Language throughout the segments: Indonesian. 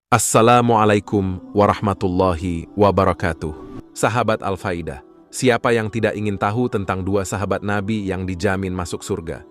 Assalamualaikum warahmatullahi wabarakatuh. Sahabat Al-Faidah, siapa yang tidak ingin tahu tentang dua sahabat Nabi yang dijamin masuk surga?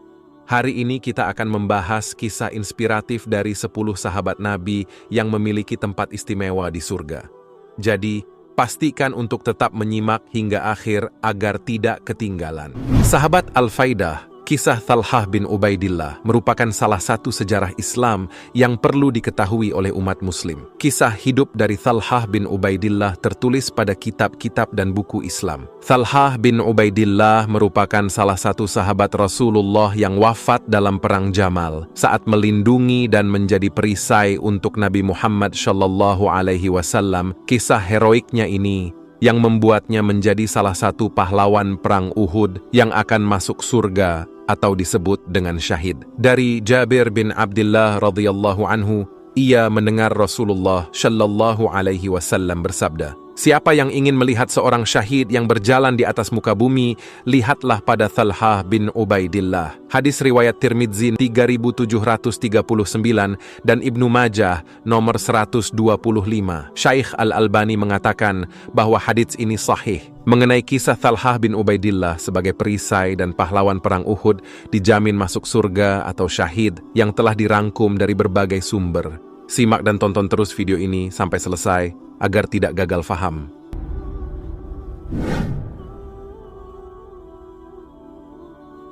Hari ini kita akan membahas kisah inspiratif dari 10 sahabat Nabi yang memiliki tempat istimewa di surga. Jadi, pastikan untuk tetap menyimak hingga akhir agar tidak ketinggalan. Sahabat Al-Faidah, kisah Thalhah bin Ubaidillah merupakan salah satu sejarah Islam yang perlu diketahui oleh umat muslim. Kisah hidup dari Thalhah bin Ubaidillah tertulis pada kitab-kitab dan buku Islam. Thalhah bin Ubaidillah merupakan salah satu sahabat Rasulullah yang wafat dalam perang Jamal saat melindungi dan menjadi perisai untuk Nabi Muhammad SAW. Kisah heroiknya ini yang membuatnya menjadi salah satu pahlawan perang Uhud yang akan masuk surga atau disebut dengan syahid. Dari Jabir bin Abdullah radhiyallahu anhu, ia mendengar Rasulullah SAW bersabda, "Siapa yang ingin melihat seorang syahid yang berjalan di atas muka bumi, lihatlah pada Thalhah bin Ubaidillah." Hadis riwayat Tirmidzi 3739 dan Ibnu Majah nomor 125. Syaikh Al-Albani mengatakan bahwa hadis ini sahih. Mengenai kisah Thalhah bin Ubaidillah sebagai perisai dan pahlawan perang Uhud dijamin masuk surga atau syahid yang telah dirangkum dari berbagai sumber. Simak dan tonton terus video ini sampai selesai agar tidak gagal faham.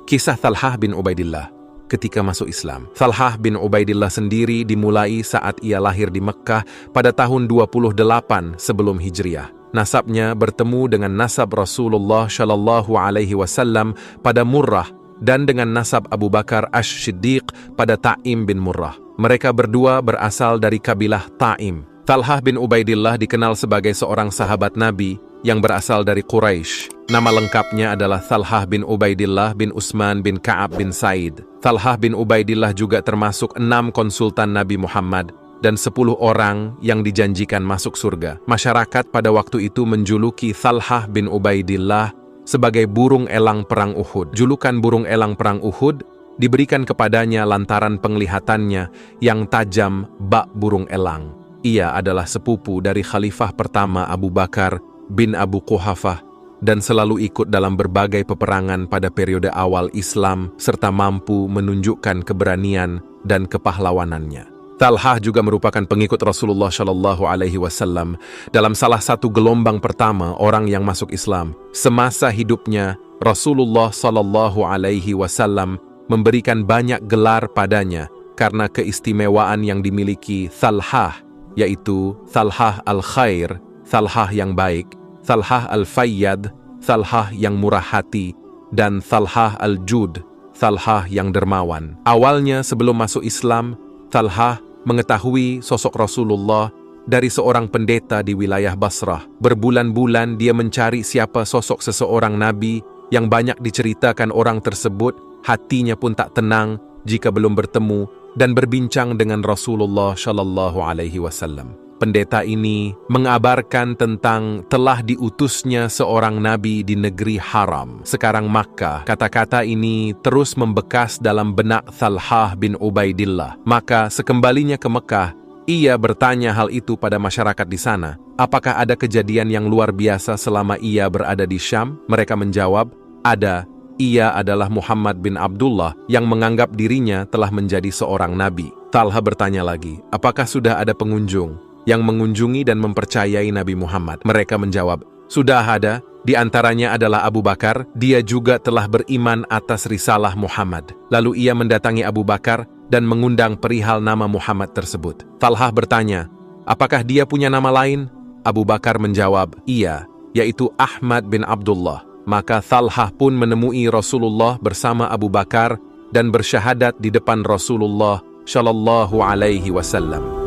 Kisah Thalhah bin Ubaidillah ketika masuk Islam. Thalhah bin Ubaidillah sendiri dimulai saat ia lahir di Mekkah pada tahun 28 sebelum Hijriah. Nasabnya bertemu dengan nasab Rasulullah SAW pada Murrah dan dengan nasab Abu Bakar Ash-Shiddiq pada Ta'im bin Murrah. Mereka berdua berasal dari kabilah Ta'im. Thalhah bin Ubaidillah dikenal sebagai seorang sahabat Nabi yang berasal dari Quraisy. Nama lengkapnya adalah Thalhah bin Ubaidillah bin Utsman bin Ka'ab bin Said. Thalhah bin Ubaidillah juga termasuk 6 konsultan Nabi Muhammad dan 10 orang yang dijanjikan masuk surga. Masyarakat pada waktu itu menjuluki Thalhah bin Ubaidillah sebagai burung elang perang Uhud. Julukan burung elang perang Uhud diberikan kepadanya lantaran penglihatannya yang tajam bak burung elang. Ia adalah sepupu dari Khalifah pertama Abu Bakar bin Abu Quhafah dan selalu ikut dalam berbagai peperangan pada periode awal Islam serta mampu menunjukkan keberanian dan kepahlawanannya. Thalhah juga merupakan pengikut Rasulullah SAW dalam salah satu gelombang pertama orang yang masuk Islam. Semasa hidupnya, Rasulullah SAW memberikan banyak gelar padanya karena keistimewaan yang dimiliki Thalhah, yaitu Thalhah al-Khair, Thalhah yang baik, Thalhah al-Fayyad, Thalhah yang murah hati, dan Thalhah al-Jud, Thalhah yang dermawan. Awalnya sebelum masuk Islam, Thalhah mengetahui sosok Rasulullah dari seorang pendeta di wilayah Basrah. Berbulan-bulan dia mencari siapa sosok seseorang nabi yang banyak diceritakan orang tersebut, hatinya pun tak tenang jika belum bertemu dan berbincang dengan Rasulullah SAW. Pendeta ini mengabarkan tentang telah diutusnya seorang nabi di negeri haram, sekarang Makkah. Kata-kata ini terus membekas dalam benak Thalhah bin Ubaidillah. Maka sekembalinya ke Mekah, ia bertanya hal itu pada masyarakat di sana. Apakah ada kejadian yang luar biasa selama ia berada di Syam? Mereka menjawab, ada. Ia adalah Muhammad bin Abdullah yang menganggap dirinya telah menjadi seorang nabi. Thalhah bertanya lagi, apakah sudah ada pengunjung yang mengunjungi dan mempercayai Nabi Muhammad? Mereka menjawab, sudah ada, di antaranya adalah Abu Bakar, dia juga telah beriman atas risalah Muhammad. Lalu ia mendatangi Abu Bakar dan mengundang perihal nama Muhammad tersebut. Thalhah bertanya, apakah dia punya nama lain? Abu Bakar menjawab, iya, yaitu Ahmad bin Abdullah. Maka Thalhah pun menemui Rasulullah bersama Abu Bakar dan bersyahadat di depan Rasulullah SAW.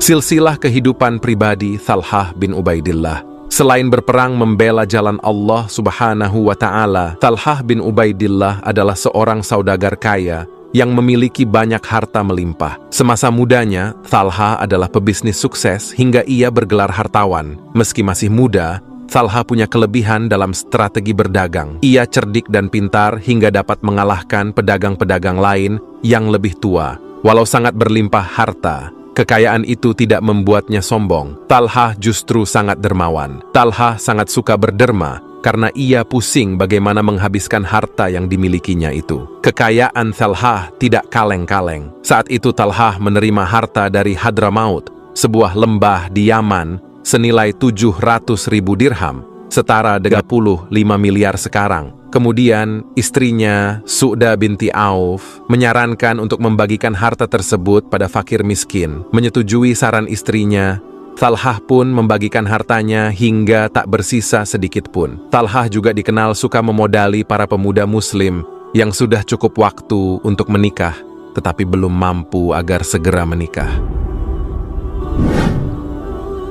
Silsilah kehidupan pribadi Thalhah bin Ubaidillah. Selain berperang membela jalan Allah Subhanahu wa Ta'ala, Thalhah bin Ubaidillah adalah seorang saudagar kaya yang memiliki banyak harta melimpah. Semasa mudanya, Thalhah adalah pebisnis sukses hingga ia bergelar hartawan. Meski masih muda, Thalhah punya kelebihan dalam strategi berdagang. Ia cerdik dan pintar hingga dapat mengalahkan pedagang-pedagang lain yang lebih tua. Walau sangat berlimpah harta, Kekayaan itu tidak membuatnya sombong. Talhah justru sangat dermawan. Talhah sangat suka berderma karena ia pusing bagaimana menghabiskan harta yang dimilikinya itu. Kekayaan Talhah tidak kaleng-kaleng. Saat itu Talhah menerima harta dari Hadramaut, sebuah lembah di Yaman, senilai 700.000 dirham, setara 35 miliar sekarang. Kemudian istrinya, Su'da binti Auf, menyarankan untuk membagikan harta tersebut pada fakir miskin. Menyetujui saran istrinya, Talhah pun membagikan hartanya hingga tak bersisa sedikit pun. Talhah juga dikenal suka memodali para pemuda muslim yang sudah cukup waktu untuk menikah, tetapi belum mampu agar segera menikah.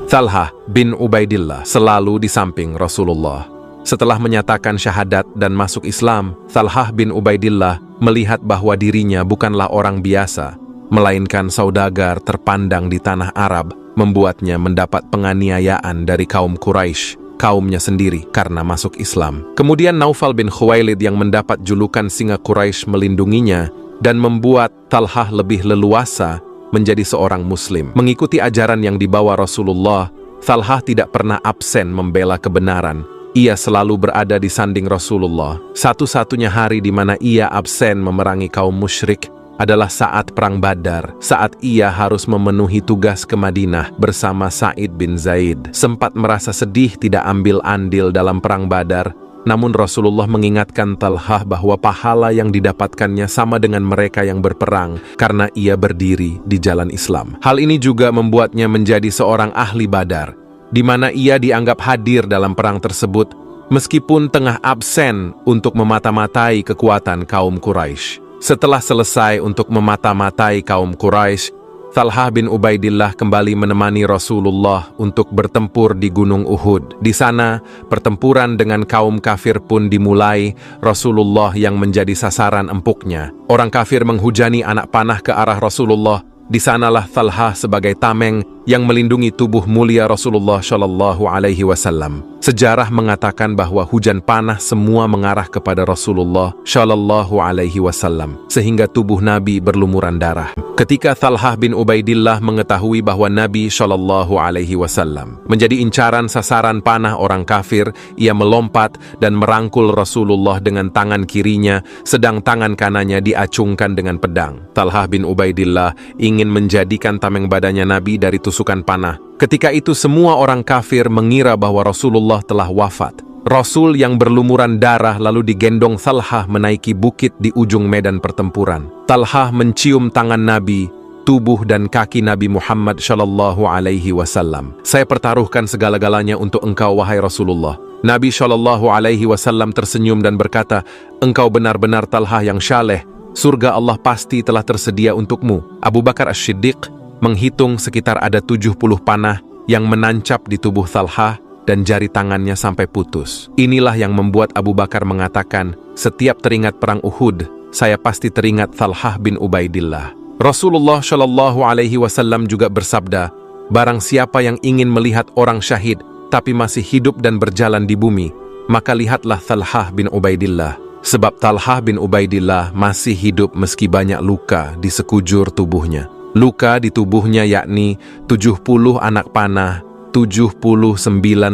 Talhah bin Ubaidillah selalu di samping Rasulullah. Setelah menyatakan syahadat dan masuk Islam, Talhah bin Ubaidillah melihat bahwa dirinya bukanlah orang biasa, melainkan saudagar terpandang di tanah Arab, membuatnya mendapat penganiayaan dari kaum Quraisy, kaumnya sendiri, karena masuk Islam. Kemudian Naufal bin Khuwailid yang mendapat julukan singa Quraisy melindunginya dan membuat Talhah lebih leluasa menjadi seorang muslim. Mengikuti ajaran yang dibawa Rasulullah, Talhah tidak pernah absen membela kebenaran. Ia selalu berada di sanding Rasulullah. Satu-satunya hari di mana ia absen memerangi kaum musyrik adalah saat Perang Badar, saat ia harus memenuhi tugas ke Madinah bersama Sa'id bin Zaid. Sempat merasa sedih tidak ambil andil dalam Perang Badar, namun Rasulullah mengingatkan Talhah bahwa pahala yang didapatkannya sama dengan mereka yang berperang karena ia berdiri di jalan Islam. Hal ini juga membuatnya menjadi seorang ahli Badar, di mana ia dianggap hadir dalam perang tersebut meskipun tengah absen untuk memata-matai kekuatan kaum Quraisy. Setelah selesai untuk memata-matai kaum Quraisy, Talhah bin Ubaidillah kembali menemani Rasulullah untuk bertempur di Gunung Uhud. Di sana, pertempuran dengan kaum kafir pun dimulai. Rasulullah yang menjadi sasaran empuknya. Orang kafir menghujani anak panah ke arah Rasulullah. Di sanalah Talhah sebagai tameng yang melindungi tubuh mulia Rasulullah Shallallahu Alaihi Wasallam. Sejarah mengatakan bahwa hujan panah semua mengarah kepada Rasulullah Shallallahu Alaihi Wasallam, sehingga tubuh Nabi berlumuran darah. Ketika Talhah bin Ubaidillah mengetahui bahwa Nabi Shallallahu Alaihi Wasallam menjadi incaran sasaran panah orang kafir, ia melompat dan merangkul Rasulullah dengan tangan kirinya, sedang tangan kanannya diacungkan dengan pedang. Talhah bin Ubaidillah ingin menjadikan tameng badannya Nabi dari tusukan panah. Ketika itu semua orang kafir mengira bahwa Rasulullah telah wafat. Rasul yang berlumuran darah lalu digendong Talhah menaiki bukit di ujung medan pertempuran. Talhah mencium tangan Nabi, tubuh dan kaki Nabi Muhammad Shallallahu Alaihi Wasallam. Saya pertaruhkan segala-galanya untuk engkau, wahai Rasulullah. Nabi Shallallahu Alaihi Wasallam tersenyum dan berkata, engkau benar-benar Talhah yang syaleh. Surga Allah pasti telah tersedia untukmu. Abu Bakar As-Siddiq menghitung sekitar ada 70 panah yang menancap di tubuh Talhah dan jari tangannya sampai putus. Inilah yang membuat Abu Bakar mengatakan, setiap teringat perang Uhud, saya pasti teringat Talhah bin Ubaidillah. Rasulullah Shallallahu Alaihi Wasallam juga bersabda, barang siapa yang ingin melihat orang syahid tapi masih hidup dan berjalan di bumi, maka lihatlah Talhah bin Ubaidillah. Sebab Talhah bin Ubaidillah masih hidup meski banyak luka di sekujur tubuhnya. Luka di tubuhnya yakni 70 anak panah, 79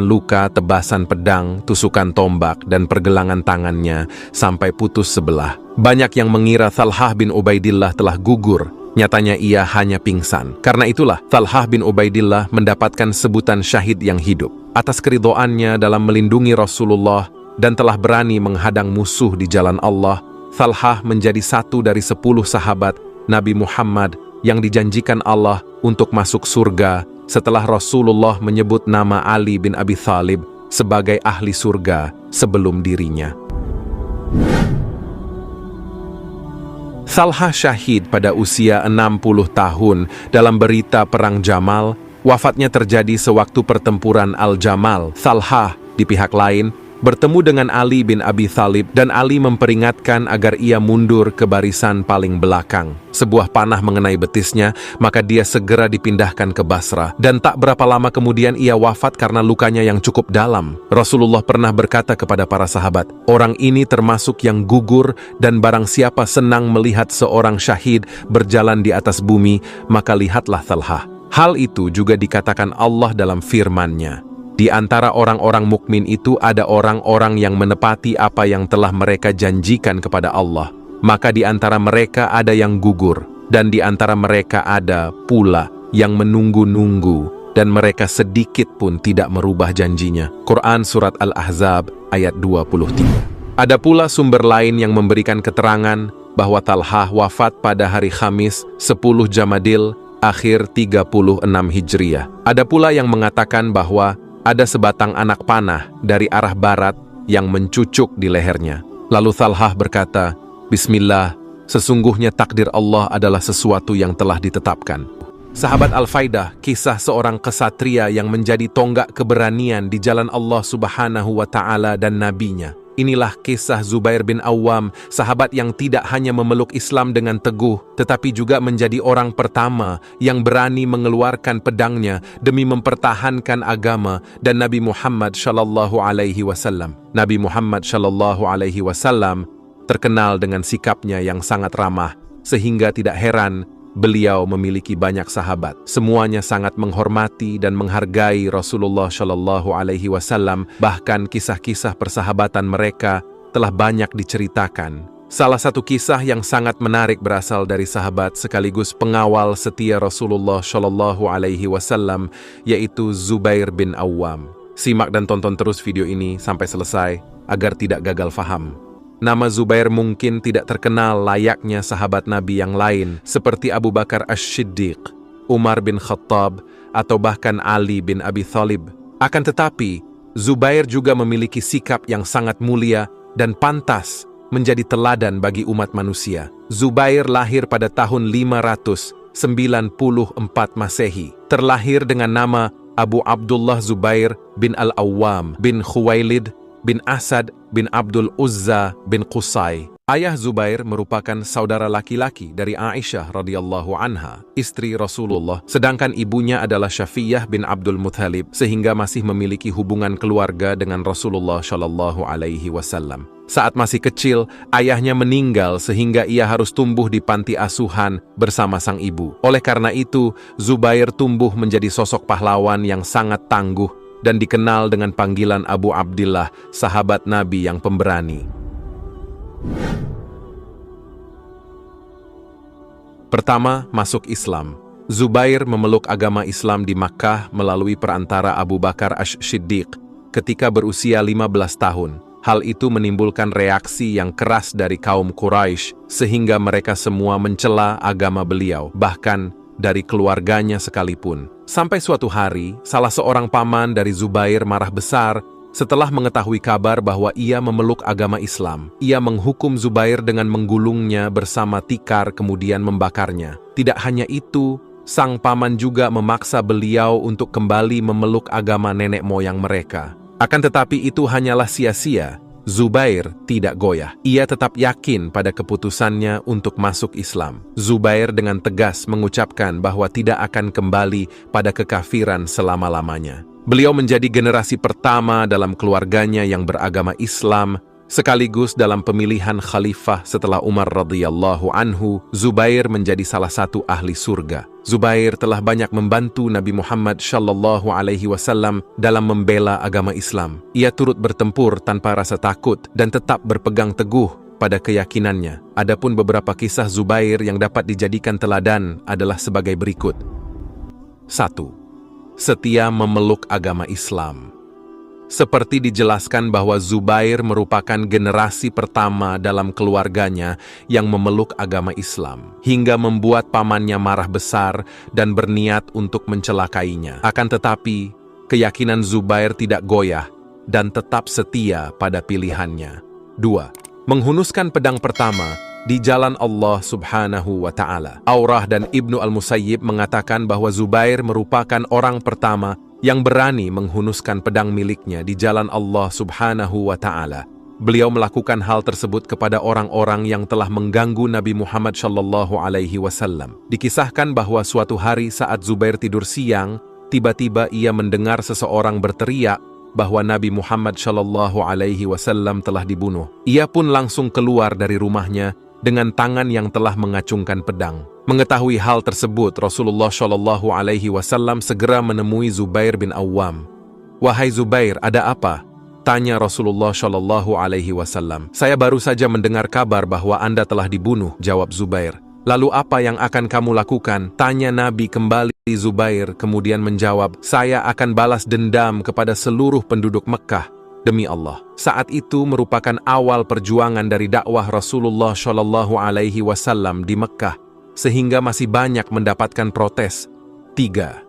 luka tebasan pedang, tusukan tombak, dan pergelangan tangannya sampai putus sebelah. Banyak yang mengira Talhah bin Ubaidillah telah gugur. Nyatanya ia hanya pingsan. Karena itulah Talhah bin Ubaidillah mendapatkan sebutan syahid yang hidup. Atas keridhoannya dalam melindungi Rasulullah dan telah berani menghadang musuh di jalan Allah, Talhah menjadi satu dari 10 sahabat Nabi Muhammad yang dijanjikan Allah untuk masuk surga setelah Rasulullah menyebut nama Ali bin Abi Thalib sebagai ahli surga sebelum dirinya. Talhah syahid pada usia 60 tahun dalam berita Perang Jamal. Wafatnya terjadi sewaktu pertempuran Al-Jamal. Talhah, di pihak lain, bertemu dengan Ali bin Abi Thalib dan Ali memperingatkan agar ia mundur ke barisan paling belakang. Sebuah panah mengenai betisnya, maka dia segera dipindahkan ke Basrah. Dan tak berapa lama kemudian ia wafat karena lukanya yang cukup dalam. Rasulullah pernah berkata kepada para sahabat, "Orang ini termasuk yang gugur, dan barang siapa senang melihat seorang syahid berjalan di atas bumi, maka lihatlah Thalhah." Hal itu juga dikatakan Allah dalam firman-Nya. Di antara orang-orang mukmin itu ada orang-orang yang menepati apa yang telah mereka janjikan kepada Allah. Maka di antara mereka ada yang gugur, dan di antara mereka ada pula yang menunggu-nunggu, dan mereka sedikit pun tidak merubah janjinya. Quran Surat Al-Ahzab ayat 23. Ada pula sumber lain yang memberikan keterangan bahwa Thalhah wafat pada hari Khamis 10 Jamadil akhir 36 Hijriah. Ada pula yang mengatakan bahwa ada sebatang anak panah dari arah barat yang mencucuk di lehernya. Lalu Thalhah berkata, "Bismillah, sesungguhnya takdir Allah adalah sesuatu yang telah ditetapkan." Sahabat Al-Faidah, kisah seorang kesatria yang menjadi tonggak keberanian di jalan Allah Subhanahu wa Ta'ala dan Nabi-Nya. Inilah kisah Zubair bin Awam, sahabat yang tidak hanya memeluk Islam dengan teguh, tetapi juga menjadi orang pertama yang berani mengeluarkan pedangnya demi mempertahankan agama dan Nabi Muhammad Shallallahu Alaihi Wasallam. Nabi Muhammad Shallallahu Alaihi Wasallam terkenal dengan sikapnya yang sangat ramah, sehingga tidak heran beliau memiliki banyak sahabat. Semuanya sangat menghormati dan menghargai Rasulullah Shallallahu Alaihi Wasallam. Bahkan kisah-kisah persahabatan mereka telah banyak diceritakan. Salah satu kisah yang sangat menarik berasal dari sahabat sekaligus pengawal setia Rasulullah Shallallahu Alaihi Wasallam, yaitu Zubair bin Awam. Simak dan tonton terus video ini sampai selesai agar tidak gagal faham. Nama Zubair mungkin tidak terkenal layaknya sahabat Nabi yang lain seperti Abu Bakar Ash-Shiddiq, Umar bin Khattab, atau bahkan Ali bin Abi Thalib. Akan tetapi, Zubair juga memiliki sikap yang sangat mulia dan pantas menjadi teladan bagi umat manusia. Zubair lahir pada tahun 594 Masehi. Terlahir dengan nama Abu Abdullah Zubair bin Al-Awwam bin Khuwailid bin Asad bin Abdul Uzza bin Qusay. Ayah Zubair merupakan saudara laki-laki dari Aisyah radhiyallahu anha, istri Rasulullah, sedangkan ibunya adalah Syafiyah bin Abdul Muthalib, sehingga masih memiliki hubungan keluarga dengan Rasulullah Shallallahu Alaihi Wasallam. Saat masih kecil, ayahnya meninggal sehingga ia harus tumbuh di panti asuhan bersama sang ibu. Oleh karena itu, Zubair tumbuh menjadi sosok pahlawan yang sangat tangguh dan dikenal dengan panggilan Abu Abdillah, sahabat Nabi yang pemberani. Pertama, masuk Islam. Zubair memeluk agama Islam di Makkah melalui perantara Abu Bakar Ash-Shiddiq ketika berusia 15 tahun. Hal itu menimbulkan reaksi yang keras dari kaum Quraisy sehingga mereka semua mencela agama beliau, bahkan dari keluarganya sekalipun. Sampai suatu hari, salah seorang paman dari Zubair marah besar setelah mengetahui kabar bahwa ia memeluk agama Islam. Ia menghukum Zubair dengan menggulungnya bersama tikar kemudian membakarnya. Tidak hanya itu, sang paman juga memaksa beliau untuk kembali memeluk agama nenek moyang mereka. Akan tetapi itu hanyalah sia-sia. Zubair tidak goyah. Ia tetap yakin pada keputusannya untuk masuk Islam. Zubair dengan tegas mengucapkan bahwa tidak akan kembali pada kekafiran selama-lamanya. Beliau menjadi generasi pertama dalam keluarganya yang beragama Islam, sekaligus dalam pemilihan khalifah setelah Umar radhiyallahu anhu. Zubair menjadi salah satu ahli surga. Zubair telah banyak membantu Nabi Muhammad Shallallahu Alaihi Wasallam dalam membela agama Islam. Ia turut bertempur tanpa rasa takut dan tetap berpegang teguh pada keyakinannya. Adapun beberapa kisah Zubair yang dapat dijadikan teladan adalah sebagai berikut. 1. Setia memeluk agama Islam. Seperti dijelaskan bahwa Zubair merupakan generasi pertama dalam keluarganya yang memeluk agama Islam, hingga membuat pamannya marah besar dan berniat untuk mencelakainya. Akan tetapi, keyakinan Zubair tidak goyah dan tetap setia pada pilihannya. 2. Menghunuskan pedang pertama, di jalan Allah Subhanahu wa Ta'ala. Aurah dan Ibnu Al-Musayyib mengatakan bahwa Zubair merupakan orang pertama yang berani menghunuskan pedang miliknya di jalan Allah Subhanahu wa Ta'ala. Beliau melakukan hal tersebut kepada orang-orang yang telah mengganggu Nabi Muhammad Shallallahu Alaihi Wasallam. Dikisahkan bahwa suatu hari saat Zubair tidur siang, tiba-tiba ia mendengar seseorang berteriak bahwa Nabi Muhammad Shallallahu Alaihi Wasallam telah dibunuh. Ia pun langsung keluar dari rumahnya dengan tangan yang telah mengacungkan pedang. Mengetahui hal tersebut, Rasulullah Shallallahu Alaihi Wasallam segera menemui Zubair bin Awwam. "Wahai Zubair, ada apa?" tanya Rasulullah Shallallahu Alaihi Wasallam. "Saya baru saja mendengar kabar bahwa Anda telah dibunuh," jawab Zubair. "Lalu apa yang akan kamu lakukan?" tanya Nabi kembali. Zubair kemudian menjawab, "Saya akan balas dendam kepada seluruh penduduk Mekkah demi Allah." Saat itu merupakan awal perjuangan dari dakwah Rasulullah Shallallahu Alaihi Wasallam di Mekkah, sehingga masih banyak mendapatkan protes. 3.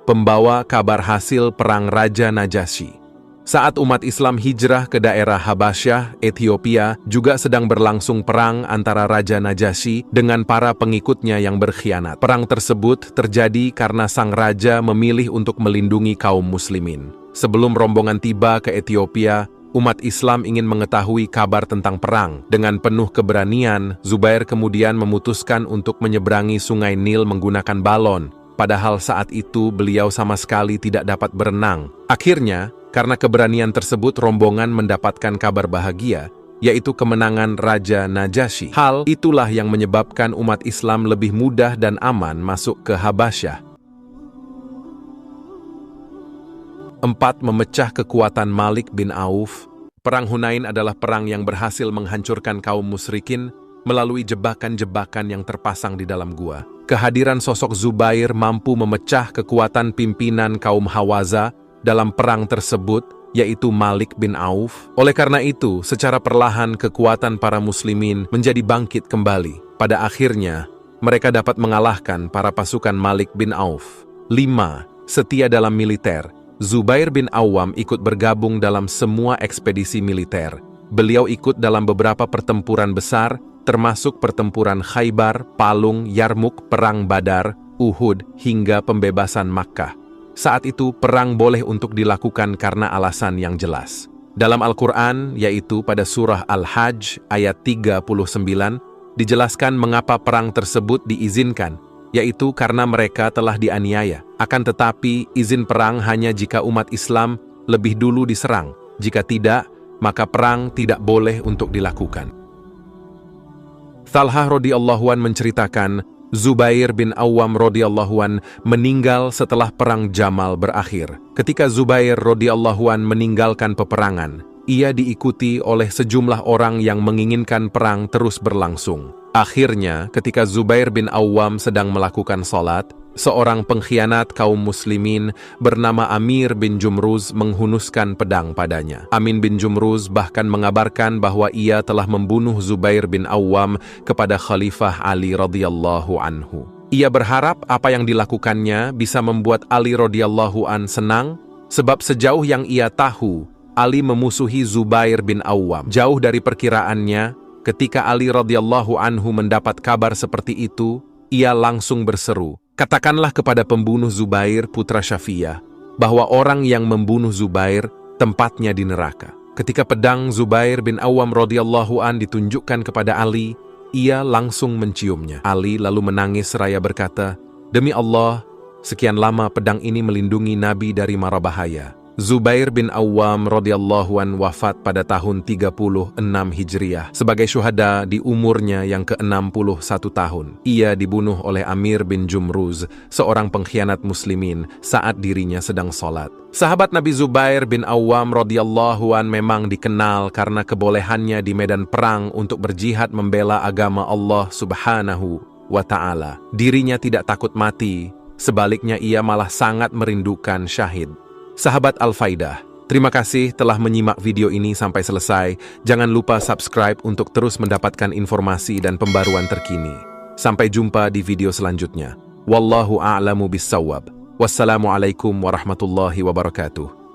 Pembawa kabar hasil perang Raja Najasyi. Saat umat Islam hijrah ke daerah Habasyah, Ethiopia, juga sedang berlangsung perang antara Raja Najasyi dengan para pengikutnya yang berkhianat. Perang tersebut terjadi karena sang raja memilih untuk melindungi kaum muslimin. Sebelum rombongan tiba ke Ethiopia, umat Islam ingin mengetahui kabar tentang perang. Dengan penuh keberanian, Zubair kemudian memutuskan untuk menyeberangi sungai Nil menggunakan balon. Padahal saat itu beliau sama sekali tidak dapat berenang. Akhirnya, karena keberanian tersebut, rombongan mendapatkan kabar bahagia, yaitu kemenangan Raja Najasyi. Hal itulah yang menyebabkan umat Islam lebih mudah dan aman masuk ke Habasyah. 4. Memecah kekuatan Malik bin Auf. Perang Hunain adalah perang yang berhasil menghancurkan kaum musyrikin melalui jebakan-jebakan yang terpasang di dalam gua. Kehadiran sosok Zubair mampu memecah kekuatan pimpinan kaum Hawaza dalam perang tersebut, yaitu Malik bin Auf. Oleh karena itu, secara perlahan kekuatan para muslimin menjadi bangkit kembali. Pada akhirnya, mereka dapat mengalahkan para pasukan Malik bin Auf. 5. Setia dalam militer. Zubair bin Awwam ikut bergabung dalam semua ekspedisi militer. Beliau ikut dalam beberapa pertempuran besar, termasuk pertempuran Khaybar, Palung, Yarmuk, Perang Badar, Uhud, hingga pembebasan Makkah. Saat itu, perang boleh untuk dilakukan karena alasan yang jelas. Dalam Al-Quran, yaitu pada surah Al-Hajj ayat 39, dijelaskan mengapa perang tersebut diizinkan, yaitu karena mereka telah dianiaya. Akan tetapi, izin perang hanya jika umat Islam lebih dulu diserang. Jika tidak, maka perang tidak boleh untuk dilakukan. Thalhah radhiyallahu an menceritakan, Zubair bin Awwam radhiyallahu an meninggal setelah perang Jamal berakhir. Ketika Zubair radhiyallahu an meninggalkan peperangan, ia diikuti oleh sejumlah orang yang menginginkan perang terus berlangsung. Akhirnya, ketika Zubair bin Awwam sedang melakukan salat, seorang pengkhianat kaum muslimin bernama Amir bin Jumruz menghunuskan pedang padanya. Amin bin Jumruz bahkan mengabarkan bahwa ia telah membunuh Zubair bin Awwam kepada Khalifah Ali radhiyallahu anhu. Ia berharap apa yang dilakukannya bisa membuat Ali radhiyallahu an senang, sebab sejauh yang ia tahu, Ali memusuhi Zubair bin Awwam. Jauh dari perkiraannya, ketika Ali radhiyallahu anhu mendapat kabar seperti itu, ia langsung berseru, "Katakanlah kepada pembunuh Zubair putra Syafiyah, bahwa orang yang membunuh Zubair tempatnya di neraka." Ketika pedang Zubair bin Awwam radhiyallahu an ditunjukkan kepada Ali, ia langsung menciumnya. Ali lalu menangis seraya berkata, "Demi Allah, sekian lama pedang ini melindungi Nabi dari mara bahaya." Zubair bin Awwam radhiyallahu an wafat pada tahun 36 Hijriah sebagai syuhada di umurnya yang ke-61 tahun. Ia dibunuh oleh Amir bin Jumruz, seorang pengkhianat muslimin, saat dirinya sedang sholat. Sahabat Nabi Zubair bin Awwam radhiyallahu an memang dikenal karena kebolehannya di medan perang untuk berjihad membela agama Allah Subhanahu wa Ta'ala. Dirinya tidak takut mati, sebaliknya ia malah sangat merindukan syahid. Sahabat Al-Faidah, terima kasih telah menyimak video ini sampai selesai. Jangan lupa subscribe untuk terus mendapatkan informasi dan pembaruan terkini. Sampai jumpa di video selanjutnya. Wallahu a'lamu bis-shawab. Wassalamualaikum warahmatullahi wabarakatuh.